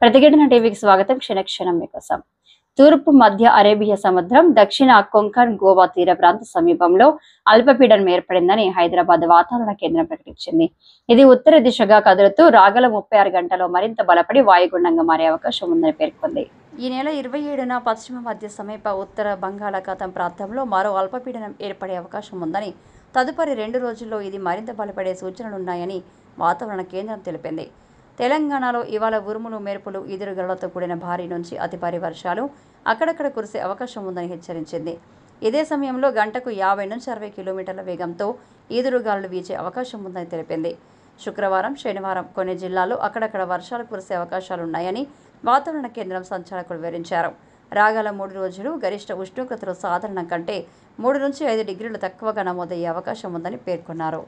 ప్రతిఘటన టీవీకి స్వాగతం. క్షణక్షణం మీకోసం. తూర్పు మధ్య అరేబియా సముద్రం, దక్షిణ కొంకణ్ గోవా తీర ప్రాంత సమీపంలో అల్పపీడనం ఏర్పడిందని హైదరాబాద్ వాతావరణ కేంద్రం ప్రకటించింది. ఇది ఉత్తర దిశగా కదులుతూ రాగల 36 గంటల్లో మరింత బలపడి వాయుగుండంగా మారే అవకాశం ఉందని పేర్కొంది. ఈ నెల 27న పశ్చిమ మధ్య సమీప ఉత్తర బంగాళాఖాతం ప్రాంతంలో మరో అల్పపీడనం ఏర్పడే అవకాశం ఉందని, తదుపరి 2 రోజుల్లో ఇది మరింత బలపడే సూచనలున్నాయని వాతావరణ కేంద్రం తెలిపింది. తెలంగాణలో ఇవాళ ఉరుములు, మెరుపులు, ఈదురుగాలులతో కూడిన భారీ నుంచి అతి భారీ వర్షాలు అక్కడక్కడ కురిసే అవకాశం ఉందని హెచ్చరించింది. ఇదే సమయంలో గంటకు 50 నుంచి 60 కిలోమీటర్ల వేగంతో ఈదురుగాలులు వీచే అవకాశం ఉందని తెలిపింది. శుక్రవారం, శనివారం కొన్ని జిల్లాల్లో అక్కడక్కడ వర్షాలు కురిసే అవకాశాలున్నాయని వాతావరణ కేంద్రం సంచాలకులు వివరించారు. రాగల 3 రోజులు గరిష్ట ఉష్ణోగ్రతలు సాధారణం కంటే 3 నుంచి 5 డిగ్రీలు తక్కువగా నమోదయ్యే అవకాశం ఉందని పేర్కొన్నారు.